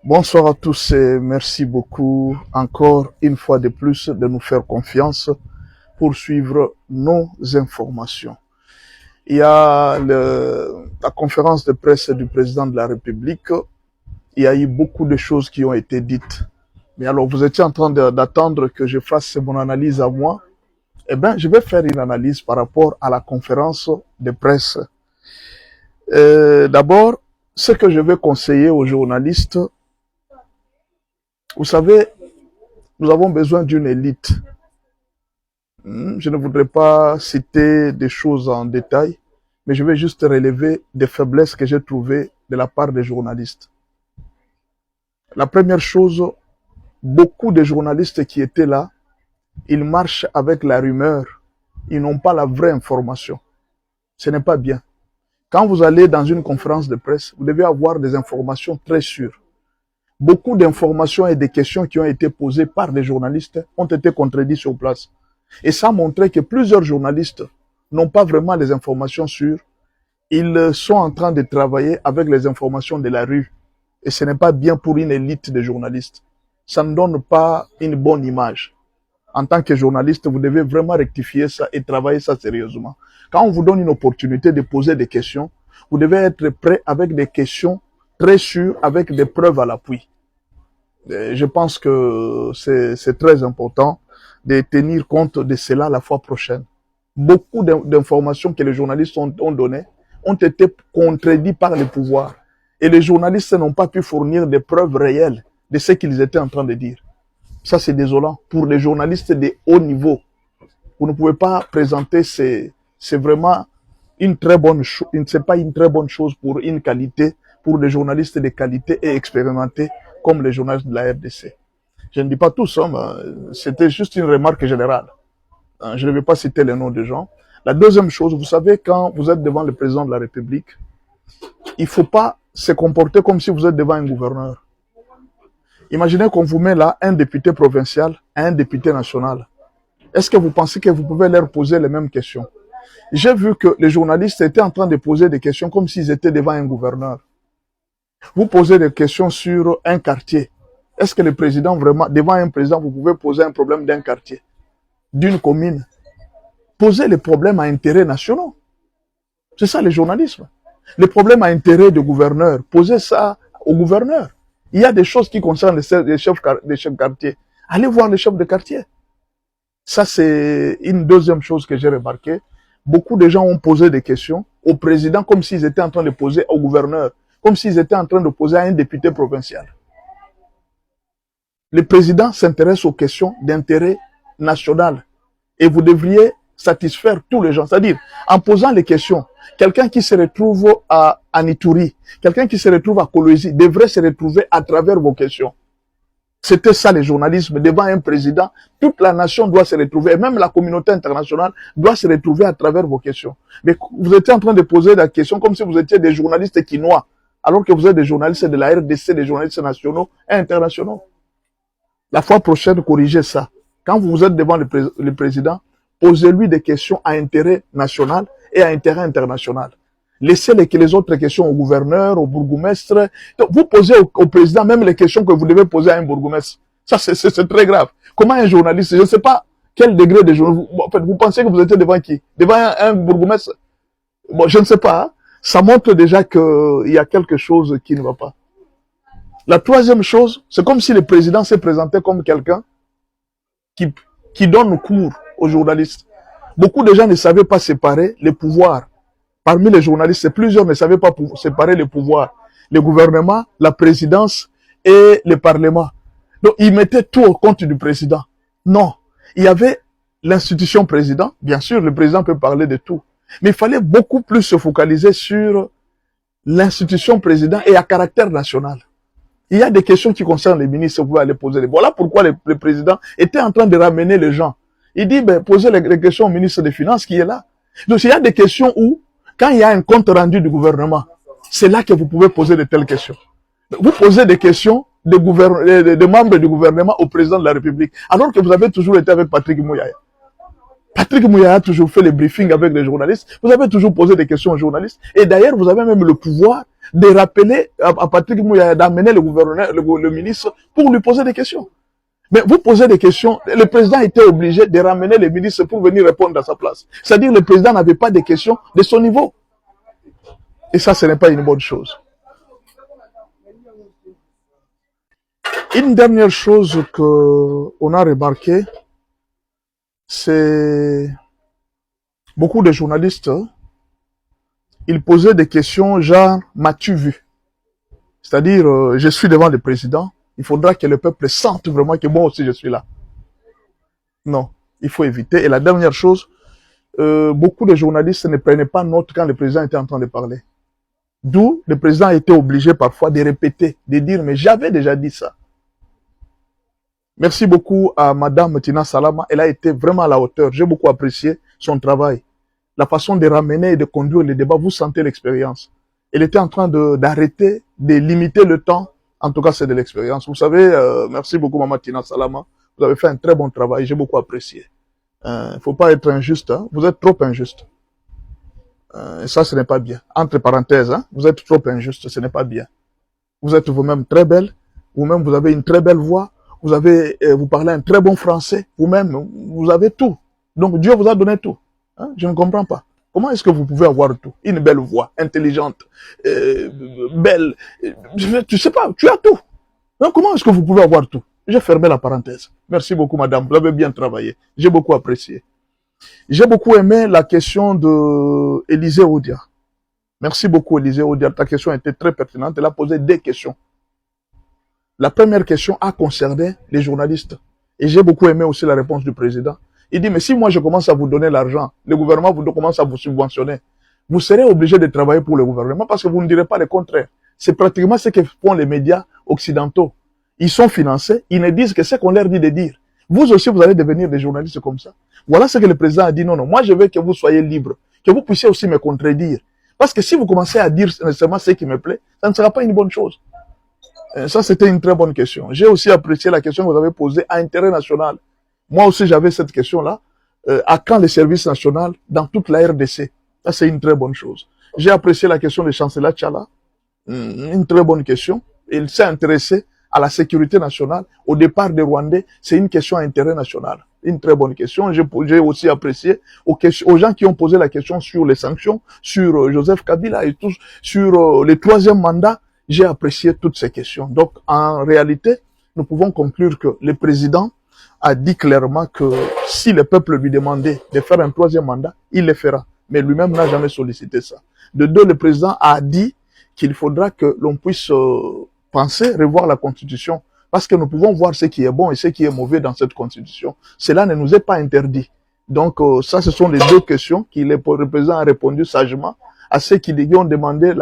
Bonsoir à tous et merci beaucoup encore une fois de plus de nous faire confiance pour suivre nos informations. Il y a la conférence de presse du président de la République. Il y a eu beaucoup de choses qui ont été dites. Mais alors, vous étiez en train d'attendre que je fasse mon analyse à moi. Eh bien, je vais faire une analyse par rapport à la conférence de presse. D'abord, ce que je vais conseiller aux journalistes, vous savez, nous avons besoin d'une élite. Je ne voudrais pas citer des choses en détail, mais je vais juste relever des faiblesses que j'ai trouvées de la part des journalistes. La première chose, beaucoup de journalistes qui étaient là, ils marchent avec la rumeur. Ils n'ont pas la vraie information. Ce n'est pas bien. Quand vous allez dans une conférence de presse, vous devez avoir des informations très sûres. Beaucoup d'informations et des questions qui ont été posées par des journalistes ont été contredites sur place. Et ça a montré que plusieurs journalistes n'ont pas vraiment les informations sûres. Ils sont en train de travailler avec les informations de la rue. Et ce n'est pas bien pour une élite de journalistes. Ça ne donne pas une bonne image. En tant que journaliste, vous devez vraiment rectifier ça et travailler ça sérieusement. Quand on vous donne une opportunité de poser des questions, vous devez être prêt avec des questions très sûres, avec des preuves à l'appui. Je pense que c'est très important de tenir compte de cela la fois prochaine. Beaucoup d'informations que les journalistes ont données ont été contredites par le pouvoir. Et les journalistes n'ont pas pu fournir des preuves réelles de ce qu'ils étaient en train de dire. Ça, c'est désolant. Pour les journalistes de haut niveau, vous ne pouvez pas présenter, c'est vraiment une très bonne chose, c'est pas une très bonne chose pour une qualité, pour des journalistes de qualité et expérimentés comme les journalistes de la RDC. Je ne dis pas tous, hein, c'était juste une remarque générale. Je ne vais pas citer les noms des gens. La deuxième chose, vous savez, quand vous êtes devant le président de la République, il ne faut pas se comporter comme si vous êtes devant un gouverneur. Imaginez qu'on vous met là un député provincial et un député national. Est-ce que vous pensez que vous pouvez leur poser les mêmes questions? J'ai vu que les journalistes étaient en train de poser des questions comme s'ils étaient devant un gouverneur. Vous posez des questions sur un quartier. Est-ce que le président vraiment, devant un président, vous pouvez poser un problème d'un quartier, d'une commune? Posez les problèmes à intérêt nationaux. C'est ça le journalisme. Les problèmes à intérêt de gouverneur, posez ça au gouverneur. Il y a des choses qui concernent les chefs de quartier. Allez voir les chefs de quartier. Ça, c'est une deuxième chose que j'ai remarqué. Beaucoup de gens ont posé des questions au président comme s'ils étaient en train de poser au gouverneur, comme s'ils étaient en train de poser à un député provincial. Le président s'intéresse aux questions d'intérêt national et vous devriez satisfaire tous les gens. C'est-à-dire, en posant les questions, quelqu'un qui se retrouve à Ituri, quelqu'un qui se retrouve à Kolwezi devrait se retrouver à travers vos questions. C'était ça le journalisme. Devant un président, toute la nation doit se retrouver, et même la communauté internationale doit se retrouver à travers vos questions. Mais vous étiez en train de poser la question comme si vous étiez des journalistes quinois, alors que vous êtes des journalistes de la RDC, des journalistes nationaux et internationaux. La fois prochaine, corrigez ça. Quand vous êtes devant le président, posez-lui des questions à intérêt national et à intérêt international. Laissez les autres questions au gouverneur, au bourgmestre. Vous posez au président même les questions que vous devez poser à un bourgmestre. Ça, c'est très grave. Comment un journaliste, je ne sais pas quel degré de journaliste, en fait, vous pensez que vous étiez devant qui? Devant un bourgmestre? Bon, je ne sais pas. Hein. Ça montre déjà qu'il y a quelque chose qui ne va pas. La troisième chose, c'est comme si le président s'est présenté comme quelqu'un qui donne cours aux journalistes. Beaucoup de gens ne savaient pas séparer les pouvoirs. Parmi les journalistes, plusieurs ne savaient pas séparer les pouvoirs. Le gouvernement, la présidence et le parlement. Donc, ils mettaient tout au compte du président. Non. Il y avait l'institution président. Bien sûr, le président peut parler de tout. Mais il fallait beaucoup plus se focaliser sur l'institution président et à caractère national. Il y a des questions qui concernent les ministres, vous pouvez aller poser. Voilà pourquoi le président était en train de ramener les gens. Il dit, posez les questions au ministre des Finances qui est là. Donc, il y a des questions où, quand il y a un compte rendu du gouvernement, c'est là que vous pouvez poser de telles questions. Vous posez des questions de membres du gouvernement au président de la République, alors que vous avez toujours été avec Patrick Mouyaya. Patrick Mouyaya a toujours fait les briefings avec les journalistes. Vous avez toujours posé des questions aux journalistes. Et d'ailleurs, vous avez même le pouvoir de rappeler à Patrick Mouya d'amener le gouverneur, le ministre, pour lui poser des questions. Mais vous posez des questions, le président était obligé de ramener les ministres pour venir répondre à sa place. C'est-à-dire que le président n'avait pas de questions de son niveau. Et ça, ce n'est pas une bonne chose. Une dernière chose qu'on a remarqué, c'est beaucoup de journalistes, ils posaient des questions genre « m'as-tu vu ?» C'est-à-dire, je suis devant le président, il faudra que le peuple sente vraiment que moi aussi je suis là. Non, il faut éviter. Et la dernière chose, beaucoup de journalistes ne prenaient pas note quand le président était en train de parler. D'où le président a été obligé parfois de répéter, de dire « mais j'avais déjà dit ça ». Merci beaucoup à Madame Tina Salama, elle a été vraiment à la hauteur. J'ai beaucoup apprécié son travail. La façon de ramener et de conduire le débat, vous sentez l'expérience. Elle était en train d'arrêter, de limiter le temps. En tout cas, c'est de l'expérience. Vous savez, merci beaucoup Maman Tina Salama. Vous avez fait un très bon travail, j'ai beaucoup apprécié. Il ne faut pas être injuste, hein. Vous êtes trop injuste. Et ça, ce n'est pas bien. Entre parenthèses, hein, vous êtes trop injuste, ce n'est pas bien. Vous êtes vous-même très belle, vous-même vous avez une très belle voix, vous parlez un très bon français, vous-même, vous avez tout. Donc Dieu vous a donné tout. Hein? Je ne comprends pas. Comment est-ce que vous pouvez avoir tout? Une belle voix, intelligente, belle, tu sais pas, tu as tout. Donc comment est-ce que vous pouvez avoir tout? J'ai fermé la parenthèse. Merci beaucoup madame, vous avez bien travaillé. J'ai beaucoup apprécié. J'ai beaucoup aimé la question de Élisée Odia. Merci beaucoup Élisée Odia, ta question était très pertinente, elle a posé des questions. La première question a concerné les journalistes. Et j'ai beaucoup aimé aussi la réponse du président. Il dit, mais si moi je commence à vous donner l'argent, le gouvernement commence à vous subventionner, vous serez obligé de travailler pour le gouvernement parce que vous ne direz pas le contraire. C'est pratiquement ce que font les médias occidentaux. Ils sont financés, ils ne disent que ce qu'on leur dit de dire. Vous aussi, vous allez devenir des journalistes comme ça. Voilà ce que le président a dit, non, non, moi je veux que vous soyez libres, que vous puissiez aussi me contredire. Parce que si vous commencez à dire nécessairement ce qui me plaît, ça ne sera pas une bonne chose. Ça, c'était une très bonne question. J'ai aussi apprécié la question que vous avez posée à intérêt national. Moi aussi, j'avais cette question-là. À quand le service national dans toute la RDC? Ça, c'est une très bonne chose. J'ai apprécié la question du chancelier Tchala. Une très bonne question. Il s'est intéressé à la sécurité nationale. Au départ des Rwandais, c'est une question à intérêt national. Une très bonne question. J'ai aussi apprécié aux gens qui ont posé la question sur les sanctions, sur Joseph Kabila et tout, sur le troisième mandat. J'ai apprécié toutes ces questions. Donc, en réalité, nous pouvons conclure que le président a dit clairement que si le peuple lui demandait de faire un troisième mandat, il le fera. Mais lui-même n'a jamais sollicité ça. De deux, le président a dit qu'il faudra que l'on puisse penser, revoir la Constitution, parce que nous pouvons voir ce qui est bon et ce qui est mauvais dans cette Constitution. Cela ne nous est pas interdit. Donc, ça, ce sont les deux questions que le président a répondu sagement à ceux qui ont demandé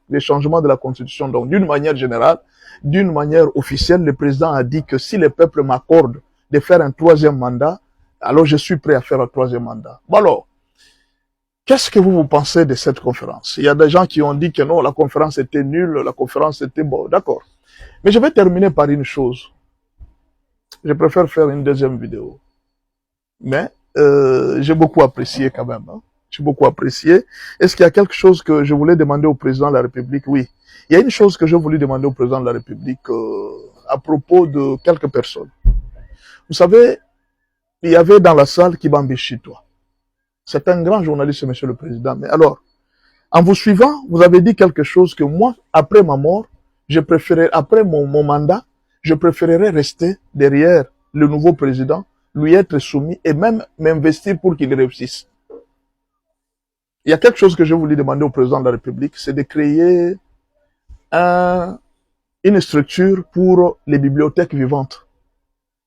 les changements de la Constitution. Donc, d'une manière générale, d'une manière officielle, le président a dit que si le peuple m'accorde de faire un troisième mandat, alors je suis prêt à faire un troisième mandat. Bon alors, qu'est-ce que vous pensez de cette conférence? Il y a des gens qui ont dit que non, la conférence était nulle, la conférence était bon, d'accord. Mais je vais terminer par une chose. Je préfère faire une deuxième vidéo. Mais j'ai beaucoup apprécié quand même. Hein. J'ai beaucoup apprécié. Est-ce qu'il y a quelque chose que je voulais demander au président de la République? Oui. Il y a une chose que je voulais demander au président de la République à propos de quelques personnes. Vous savez, il y avait dans la salle Kibambi Chitwa. C'est un grand journaliste, monsieur le président. Mais alors, en vous suivant, vous avez dit quelque chose que moi, après ma mort, après mon mandat, je préférerais rester derrière le nouveau président, lui être soumis et même m'investir pour qu'il réussisse. Il y a quelque chose que je voulais demander au président de la République, c'est de créer une structure pour les bibliothèques vivantes.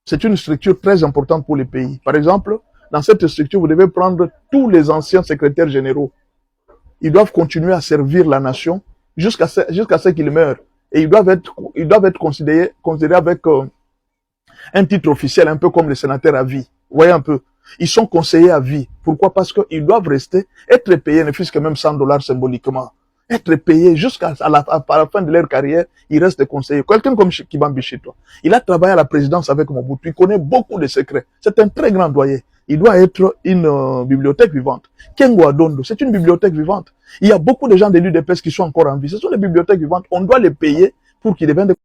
C'est une structure très importante pour les pays. Par exemple, dans cette structure, vous devez prendre tous les anciens secrétaires généraux. Ils doivent continuer à servir la nation jusqu'à ce qu'ils meurent. Et ils doivent être considérés avec un titre officiel, un peu comme les sénateurs à vie. Vous voyez un peu. Ils sont conseillers à vie. Pourquoi? Parce qu'ils doivent rester, être payés, ne fût-ce que même $100 symboliquement. Être payés jusqu'à la fin de leur carrière, ils restent conseillers. Quelqu'un comme Kibambi Chitwa, il a travaillé à la présidence avec Mobutu, il connaît beaucoup de secrets. C'est un très grand doyen. il doit être une bibliothèque vivante. Kengo Adondo, c'est une bibliothèque vivante. Il y a beaucoup de gens de l'UDPS qui sont encore en vie. Ce sont des bibliothèques vivantes. On doit les payer pour qu'ils deviennent des